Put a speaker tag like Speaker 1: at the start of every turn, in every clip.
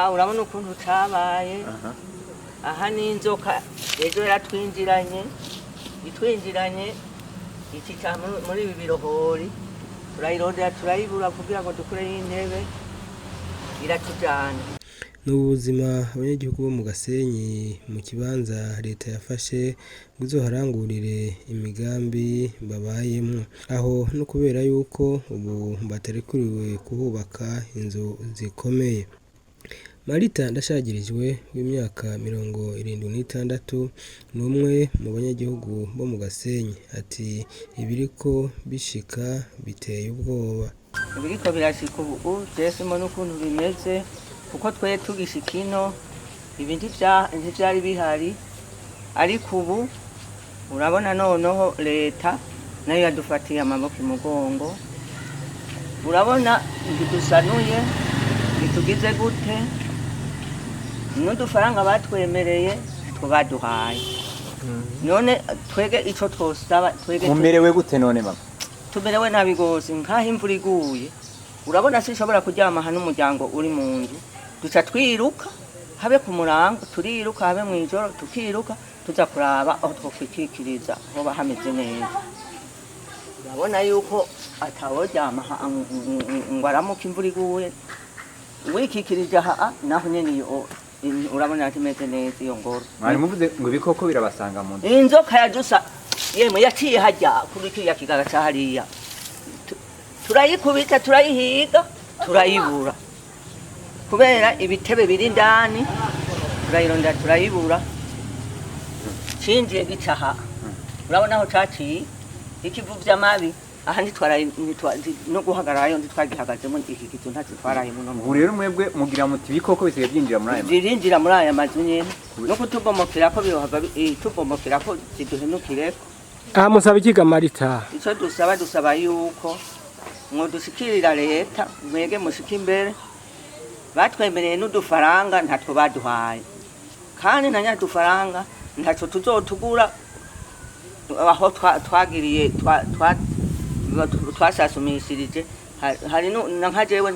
Speaker 1: aha urabona ukuntu cabaye. Aha ni inzoka ejo yaratwinjiranye ikica muri ibi birohori turayirondera turayibura kugira ngo dukureyo intebe iratujana.
Speaker 2: N'ubuzima abanyagihugu bo mu Gasenyi mu kibanza leta yafashe ngo izoharangurire imigambi babayemwo, aho no kubera yuko ubu batarikuriwe kuhubaka inzu zikomeye. Marita Ndashagirijwe w'imyaka 76 n'umwe mu banyagihugu bo mu Gasenyi ati ibiriko bishika biteye ubwoba.
Speaker 1: Ibiriko birashika ubu jesemo n'ukuntu bimeze kuko twe tugishika ino ibindi ntivyari bihari, ariko ubu urabona noneho leta nayo yadufatiye amaboko imugongo. Urabona ntidusanuye ntitugize gute n'udufaranga batwemereye two baduhaye. None twege ico twosaba twege
Speaker 3: mumerewe gute none mama?
Speaker 1: Tumerewe nabi gose nkaho imvura iguye. Urabona sinshobora kuryama hano umuryango uri mu nzu, duca twiruka habe ku murango turiruka habe mwijoro tukiruka tuza kuraba aho twokwikikiriza hoba hameze neza. Urabona yuko ataworyama ngo aramuka imvura iguye wikikirije aha naho nyene urabona atimeze neza iyo ngoro.
Speaker 3: Mwari muvuze ngo ibikoko birabasanga mu nzu.
Speaker 1: Inzoka yadusa yemwe yaciye hajya kuri kiriya kigaga ca hariya, turayikubita turayihiga turayibura kubera ibitebe biri ndani, turayirondera turayibura cinjiye gicaha. Urabona aho caciye ikivu vy'amabi aha no guhagararayo ntitwagihagazemo iki kitu ntazitwaraye muno.
Speaker 3: Ubu rero mwebwe mugira muti ibikoko bisigaye byinjira muri aya mazu.
Speaker 1: Birinjira muri aya mazu nyene no kutubomokirako birohava tubomokirako ziduhenukireko.
Speaker 2: Aha musaba ikiga Marita?
Speaker 1: Ico dusaba yuko mwodushikirira leta mwege mushika imbere, batwemereye n'udufaranga ntatwo baduhaye kandi na nyadufaranga ntaco tuzotugura aho twagiriye twasasumishirije. Hari nka jewe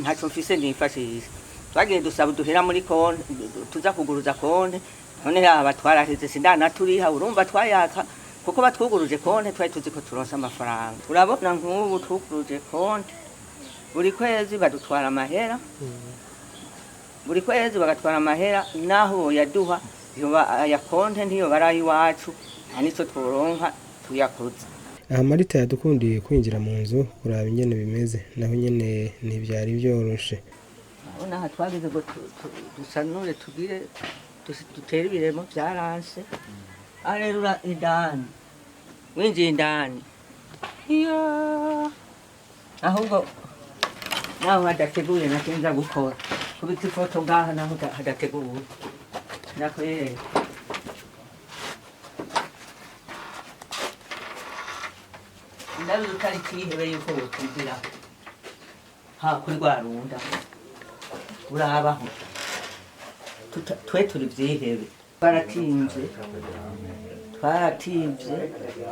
Speaker 1: ntaco mfise nifashisha, twagiye dusaba duhera muri konti tuza kuguruza konti, none yaba twaraheze sindanaturiha. Urumva twayaka kuko batwuguruje konti twari tuzi ko turonsa amafaranga. Urabona nk'ubu twuguruje konti buri kwezi badutwara amahera, buri kwezi bagatwara amahera, naho yaduha ya konti ntiyo barayi wacu nta nico tworonka tuyakoze.
Speaker 2: Aha Marita yadukundiye kwinjira mu nzu kuraba ingene bimeze, naho nyene ntivyari vyoroshe.
Speaker 1: Urabona aha twagize ngo dusanure tugire dutere ibiremo vyaranse. Arerura indani winjiye indani iyo ahubwo naho hadateguye nakenza gukora kubita ifoto ngaha naho hadateguye nakwere. Ndabi utari kihebe yuko wotugira ha kuri rwarunda urabaho twe turi vyihebe twaratinze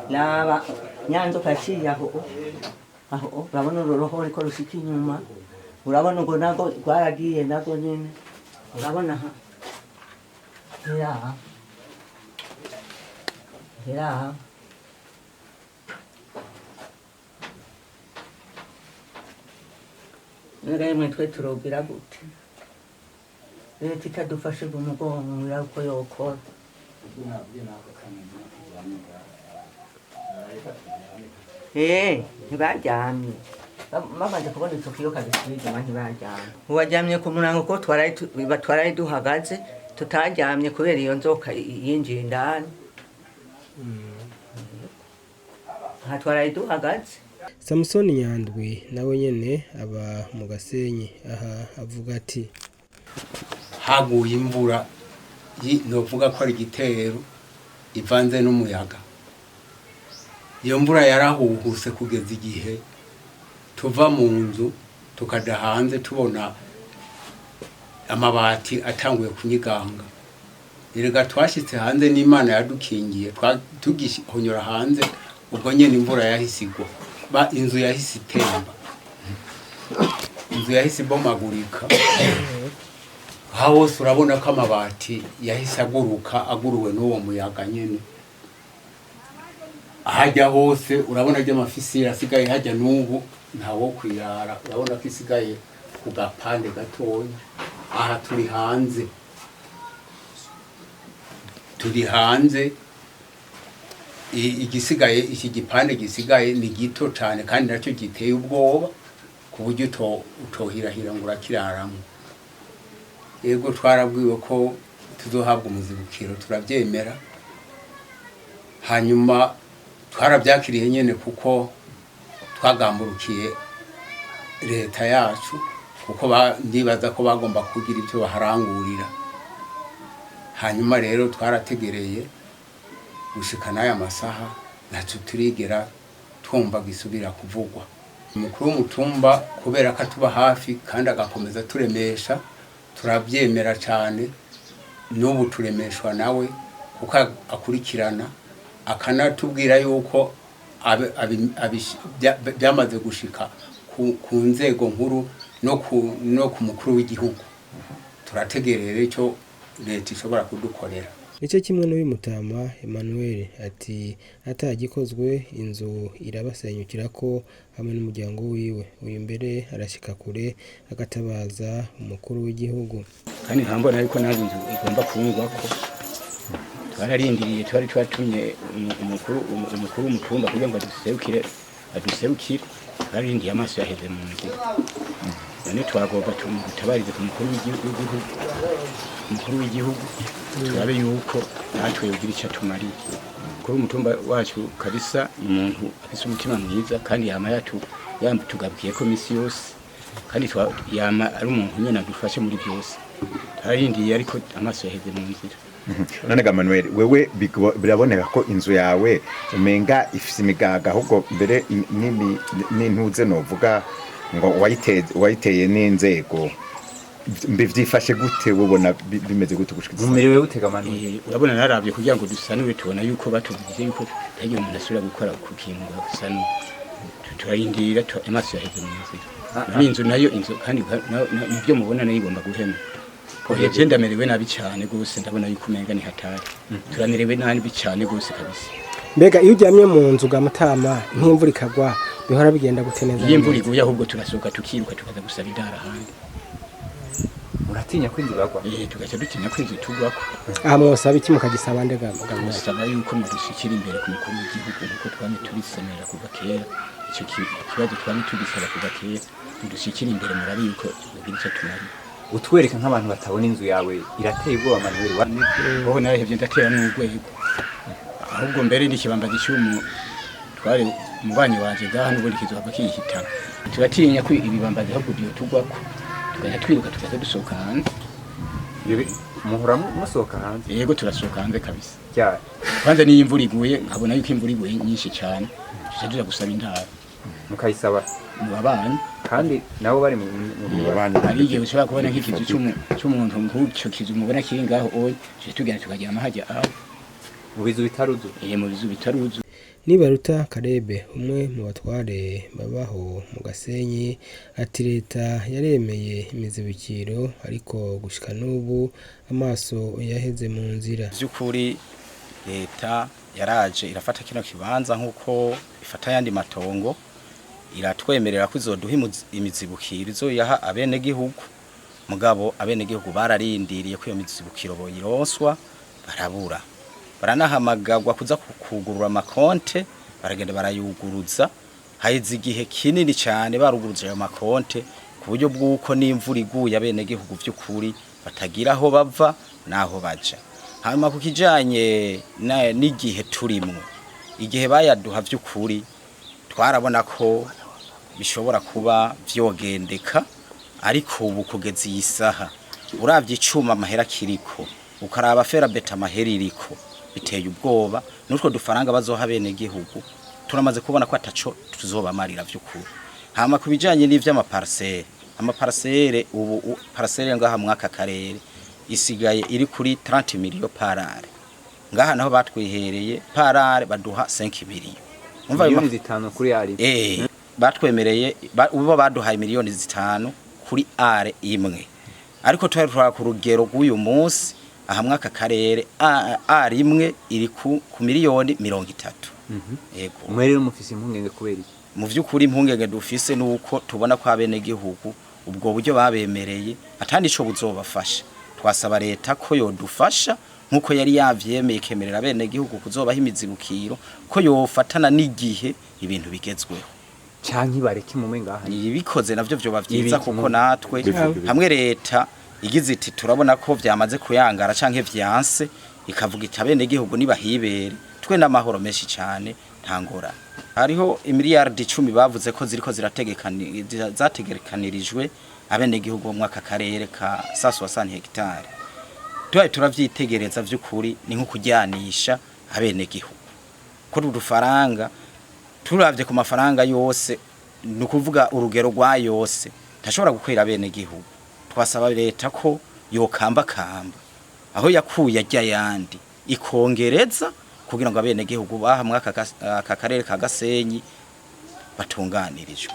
Speaker 1: laba nyanzoka yaciye aho urabona ururohori ko rushika inyuma. Urabona ngo nago rwaragiye nago nyene. Urabona aha hera ngaremwe twe turogira gute leta itadufashe mu mugongo uko yokora. Ntibajyamye bamaze kubona ico kiyoka gisubije ntibajyamye. Uwajyamye ku murango ko twaraye duhagaze tutajyamye kubera iyo nzoka yinjiye indani. Aha twaraye duhagaze.
Speaker 2: Samusoni Nyandwi nawe nyene aba mu Gasenyi, aha avuga ati
Speaker 4: haguye imvura novuga ko ari igitero ivanze n'umuyaga. Iyo mvura yarahuhuse kugeza igihe tuva mu nzu tukaja hanze tubona amabati atanguye kunyiganga. Erega twashitse hanze n'Imana yadukingiye tugihonyora hanze, ubwo nyene imvura yahise igwa, inzu yahise itemba, inzu yahise ibomagurika. hose urabona ko amabati yahise aguruwe n'uwo muyaga nyene hajya hose urabona ry'amafisiri asigaye hajya n'ubu ntawo kwirara urabona ko isigaye ku gapande gatoya aha turi hanze igisigaye iki gipande gisigaye ni gito cyane kandi nacyo giteye ubwoba ku buryo utohirahira ngo urakiraramo yego twarabwiwe ko tuzohabwa umuzibukiro turabyemera hanyuma twarabyakiriye nyene kuko twagamburukiye leta yacu kuko ndibaza ko bagomba kugira ibyo baharangurira hanyuma rero twarategereye gushika n'aya masaha ntacyo turigera twumva gisubira kuvugwa umukuru w'umutumba kubera ko tuba hafi kandi agakomeza turemesha turabyemera cyane n'ubu turemeshwa nawe kuko akurikirana akanatubwira yuko byamaze gushika ku nzego nkuru no ku mukuru w'igihugu turategerere icyo leta ishobora kudukorera
Speaker 2: nicyo kimwe n'uyu mutama Emmanuel ati atagikozwe inzu irabasenyukirako hamwe n'umuryango wiwe uyu mbere arashika kure agatabaza umukuru w'igihugu
Speaker 5: kandi nkambona ariko nazo inzu igomba kunyurwako twararindiriye twari twatumye umukuru w'umutumba kugira ngo aduserukire twararindiriye amaso yaheze mu nzira none twagomba tutabarize ku mukuru w'igihugu turabe yuko natwe yogira icyo atumariye kuri umutumba wacu kabisa umuntu afise umutima mwiza kandi yatugabwiye ko misi yose kandi yama ari umuntu nyene adufashe muri byose tararindiye ariko amaso yaheze mu nzira
Speaker 6: none Manuel wewe biraboneka ko inzu yawe umenga ifise imigaga ahubwo mbere n'intuze novuga ngo wayiteye n'inzego mbivyifashe gute ubona bimeze gute gushika
Speaker 3: mumerewe gutega Manuel
Speaker 5: urabona naravye kugira ngo dusanure tubona yuko batuvugije yuko tagiye umuntu asubira gukora ku kintu gusanura turarindira amaso yaheze mu nzira inzu nayo inzu kandi nivyo mubona nayo igomba guhema Oje ndamerewe nabi cyane gose ndabona yuko umenga ni hatari turamerewe nabi cyane gose kabisa
Speaker 2: mbega iyo uryamye mu nzu ga Mutama nk'imvura ikagwa bihora bigenda guteneza
Speaker 5: iyo imvura iguye ahubwo turasohoka tukiruka tukaza gusaba indara handi
Speaker 3: uratinya kwinzu bagwa
Speaker 5: tugaca dutinya kwinzu tugwako
Speaker 2: aha mwosaba iki mukagisaba ndega
Speaker 5: musaba yuko mudushikira imbere ku mukuru w'igihugu kuko twame tubisemera kuva kera icyo kibazo twame tugisaba kuva kera mudushikira imbere murabi yuko bigira icyo tumari
Speaker 3: utwereka nk'abantu batabona inzu yawe irateye ubwoba Manuel
Speaker 5: wowe nawe hevye ndatera n'urwego ahubwo mbere n'ikibamba gicyumu twari umubanyi wanje gaha n'ubundi kizohava kihitana turatinya ko ibibambazi ahubwo byo tugwako tuganya twiruka tukaza dusohoka hanze
Speaker 3: muhora musohoka hanze
Speaker 5: yego turasohoka hanze kabisa
Speaker 3: cyane
Speaker 5: kwanza niyo imvura iguye nkabona yuko imvura iguye nyinshi cyane tuzaduza gusaba indaro
Speaker 3: mukayisaba
Speaker 5: mu babanyi
Speaker 3: kandi nabo bari mu
Speaker 6: babandi
Speaker 5: ari igihe ushobora kubona nk'ikizu cy'umuntu nk'icyo kizu mubona kiri ngaho oye tugenda tukagira amahajya aho
Speaker 3: mu bizu bitaruzu
Speaker 5: mu bizu bitaruzu
Speaker 2: Nibaruta Karebe umwe mu batware babaho mu Gasenyi ati leta yaremeye imizibukiro ariko gushika n'ubu amaso yaheze mu nzira
Speaker 7: by'ukuri leta yaraje irafata kino kibanza nk'uko ifata yandi matongo iratwemerera ko izoduha imizibukiro izoyaha abenegihugu mugabo abenegihugu bararindiriye ko iyo mizibukiro boyironswa barabura baranahamagagwa kuza kugurura amakonte baragenda barayuguruza haize igihe kinini cyane baruguruje ayo makonte ku buryo bw'uko n'imvura iguye abenegihugu by'ukuri batagira aho bava naho baja hanyuma ku kijanye n'igihe turimo igihe bayaduha by'ukuri twarabona ko bishobora kuba vyogendeka ariko ubu kugeza iyi saha uravye icuma amahera kiriko ukaraba fera beta amahera iriko biteye ubwoba n'utwo dufaranga bazoha bene gihugu turamaze kubona ko ataco tuzobamarira vy'ukuri hama kubijanye amaparcelle ubu parcelle ngaha mwaka karere isigaye iri kuri 30 million parare ngaha naho batwihereye parare baduha 5 million
Speaker 3: umva miliyoni zitanu kuri
Speaker 7: ari batwemereye ubo baduhaye miliyoni zitanu kuri are imwe ariko twari ku rugero rw'uyu munsi ahamwe aka karere a rimwe iri ku miliyoni 30. Yego
Speaker 3: umwe rero mufise impungenge kubera iki
Speaker 7: mu vy'ukuri impungenge dufise nuko tubona ko abene gihugu ubwo buryo babemereye atandi ico buzobafasha twasaba leta ko yodufasha nkuko yari yavyemeye kemerera abene gihugu kuzobaha imizibukiro ko yofatana n'igihe ibintu bigezweho
Speaker 3: canke bareke mu mengaha
Speaker 7: ibikoze navyo byo bavyiza kuko natwe hamwe leta igize iti turabona ko vyamaze kuyangara canke vyanse ikavuga iti abene gihugu nibahibere twe n'amahoro menshi cyane ntangora hariho imiliyardi 10 bavuze ko ziriko zategekanirijwe abene gihugu mu mwaka karere ka 160 hectare turavyitegereza vy'ukuri ni nko kujyanisha abene gihugu ko udufaranga turavye ku mafaranga yose nukuvuga urugero rwa yose tashobora gukwira abene gihugu twasaba leta ko yokamba aho yakuye ajya yandi ikongereza kugira ngo abene gihugu bahamwe aka karere ka Gasenyi batunganirijwe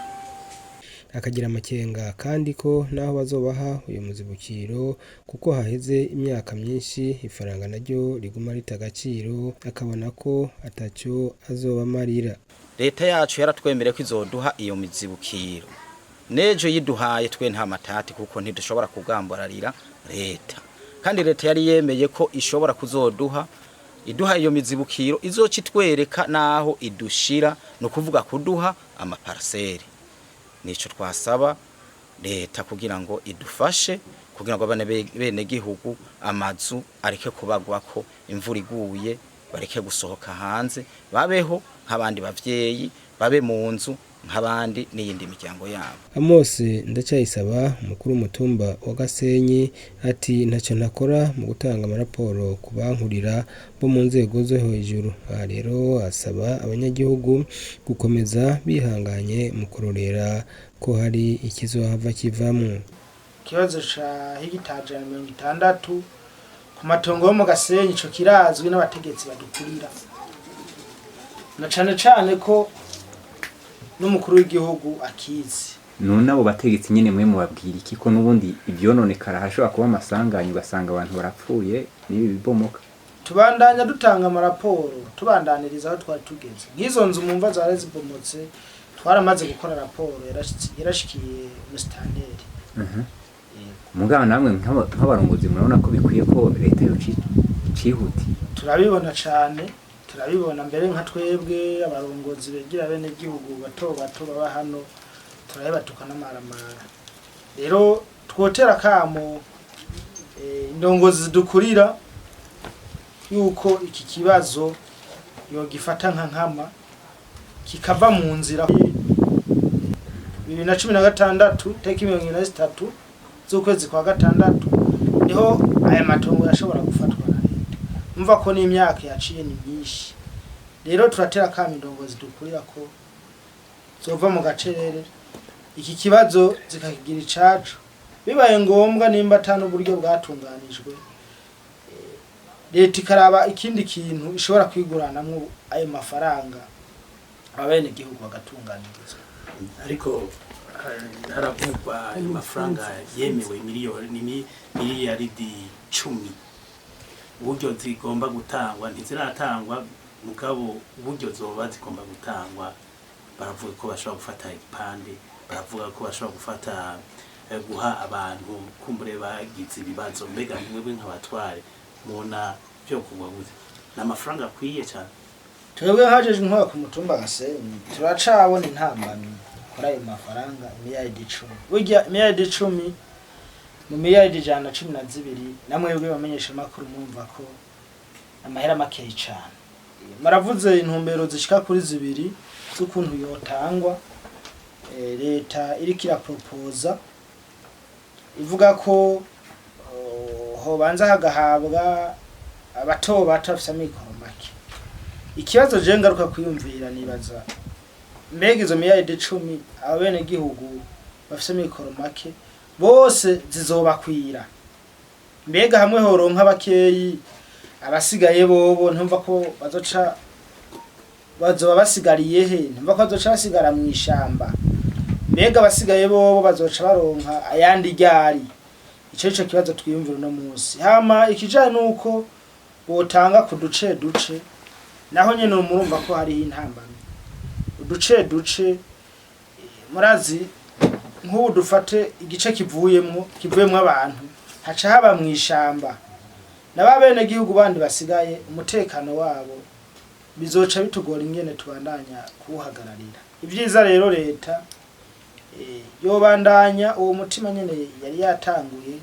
Speaker 2: akagira amakenga kandi ko naho bazobaha uyu muzibukiro kuko haheze imyaka myinshi ifaranga naryo riguma ritagaciro akabona ko atacyo azobamarira
Speaker 7: leta yacu yaratwemereye ko izoduha iyo mizibukiro nejo yiduhaye twe nta matati kuko ntidushobora kugambararira leta kandi leta yari yemeye ko ishobora kuzoduha iduha iyo mizibukiro izoci twereka naho idushira no kuvuga kuduha amaparcelle nico twasaba leta kugira ngo idufashe kugira ngo abana bene gihugu amazu areke kubagwa ko imvura iguye bareke gusohoka hanze babeho nk'abandi bavyeyi babe mu nzu nk'abandi n'iyindi miryango yabo
Speaker 2: Amose ndacyayisaba umukuru w'umutumba wa Gasenyi ati ntacyo nakora mu gutanga amaraporo ku bankurira bo mu nzego zo hejuru rero asaba abanyagihugu gukomeza bihanganye mu kurorera ko hari ikizohava kivamwe
Speaker 8: kibazo ca hegitari 60 ku matongo yo mu Gasenyi ico kirazwi n'abategetsi badukurira na cane ko n'umukuru w'igihugu akizi
Speaker 3: none abo bategetsi nyene mwe mubabwira iki ko nubundi ivyononekara hashobora kuba amasanganya ugasanga abantu barapfuye nibi bibomoka
Speaker 8: tubandanya dutanga amaraporo tubandaniriza aho twari tugeze nk'izo nzu mumva zare zibomotse twaramaze gukora raporo yarashikiye mustanderi
Speaker 3: mugabo namwe nk'abarongozi murabona ko bikwiye ko leta yo cihuti
Speaker 8: turabibona cane turabibona mbere nka twebwe abarongozi begira bene gihugu bato baba hano turaheba tukanamaramara rero twotera kamo indongozi zidukurira yuko iki kibazo yogifata nka nkama kikava mu nzira 2016 teki 2023 z'ukwezi kwa gatandatu niho aya matongo yashobora gufatwa na leta umva ko n'imyaka yaciye ni myinshi rero turatera kamo indongozi dukurira ko zova mu gacerere iki kibazo zikakigira icacu bibaye ngombwa nimba atano uburyo bwatunganijwe leta ikaraba ikindi kintu ishobora kwiguranamwo ayo mafaranga abene gihugu bagatunganirizwa
Speaker 9: ariko haravugwa amafaranga yemewe miliyaridi 10 uburyo zigomba gutangwa ntiziratangwa mugabo uburyo zoba zigomba gutangwa baravuga ko bashobora gufata igipande baravuga ko bashobora gufata guha abantu kumbure bagize ibibazo mbega mwebwe nk'abatware muna byo kugwa gute n'amafaranga akwiye cyane
Speaker 8: twebwe hajeje nk'wa ku mutumba Gasenyi turacabona intambamyi kora ayo mafaranga miliyaridi 10 burya miliyaridi 10 mu miliyaridi 112 namwebwe bamenyesha makuru mwumva ko amahera makeyi cyane maravuze intumbero zishika kuri zibiri z'ukuntu yotangwa leta irikira proposa ivuga ko hobanza hagahabwa abato batafisa mikoro make ikibazo je ngaruka kwiyumvira nibaza mbega izo miliyaridi 10 abene gihugu bafise mikoro make bose zizobakwira mbega hamwe horonka bakeyi abasigaye bobo ntumva ko bazoba basigariye he ntumva ko bazoca basigara mu ishamba mbega abasigaye bobo bazoca baronka ayandi ryari ico kibazo twiyumvira no munsi hama ikijanye nuko botanga ku duce naho nyene murumva ko hari intambamye uduce murazi nk'ubu dufate igice kivuyemwo abantu haca haba mw'ishamba n'ababene gihugu bandi basigaye umutekano wabo bizoca bitugora ingene tubandanya kuwuhagararira ibyiza rero leta yobandanya uwo mutima nyene yari yatanguye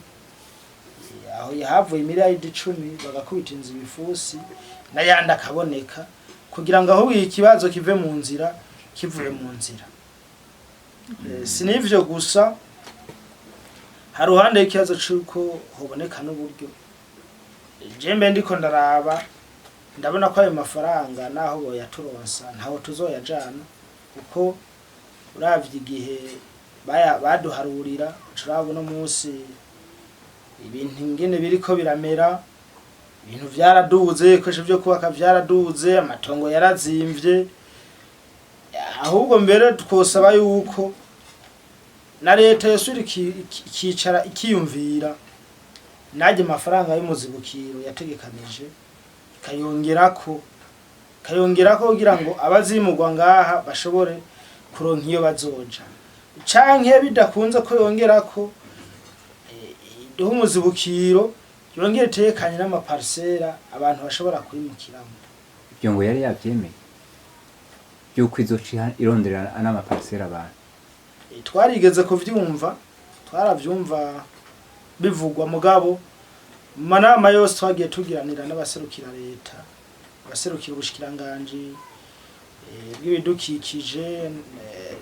Speaker 8: aho yahavuye miliyaridi 10 bagakubita inzu bifusi n'ayandi akaboneka kugira ngo aho ikibazo kive mu nzira kivuye mu nzira sinivyo gusa hari uruhande y'ikibazo cy'uko hoboneka n'uburyo jembe ndiko ndaraba ndabona ko ayo mafaranga naho boyaturonsa ntaho tuzoyajana kuko uravye igihe baduharurira turabona munsi ibintu ingene biriko biramera ibintu vyaraduze kweshe byo kubaka vyaraduze amatongo yarazimvye ahubwo mbere twosaba yuko na leta yosuri ikicara ikiyumvira naje amafaranga y'umuzibukiro yategekanije kayongerako kugira ngo abazimugwa ngaha bashobore kuronka iyo bazoja canke bidakunze ko yongerako duha umuzibukiro yongere tekanye n'amaparsera abantu bashobora kwimukiramo
Speaker 3: ibyo ngo yari yavyemeye yuko izoca irondera n'amaparsera abantu
Speaker 8: twarigeze kuvyumva twaravyumva bivugwa mugabo mu manama yose twagiye tugiranira n'abaserukira leta abaserukira ubushikiranganje bw'ibidukikije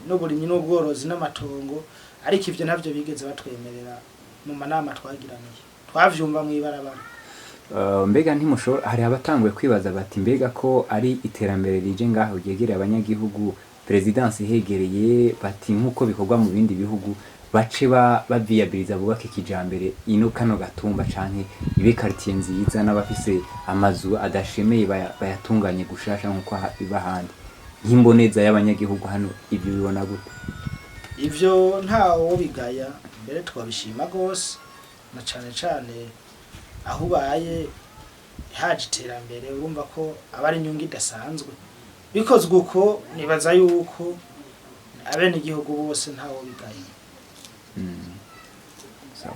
Speaker 8: n'uburimyi n'ubworozi n'amatongo ariko ivyo ntavyo bigeze batwemerera mu manama twagiraniye twavyumva mw'ibarabara
Speaker 3: mbega ntimushobora hari abatanguye kwibaza bati mbega ko ari iterambere rije ngaho ryegereye abanyagihugu presidence hegereye bati nkuko bikorwa mu bindi bihugu bace baviyabiliza bubaka kijambere ino kano gatumba canke ibe quartier nziza n'abafise amazu adashemeye bayatunganye gushasha nkuko biba handi nk'imboneza y'abanyagihugu hano ibyo bibona gute
Speaker 8: ivyo ntawo bigaya mbere twabishima gose na cane aho baye haje iterambere urumva ko abari inyungu idasanzwe bikozwe uko nibaza yuko abene igihugu bose ntawo bigaya
Speaker 3: So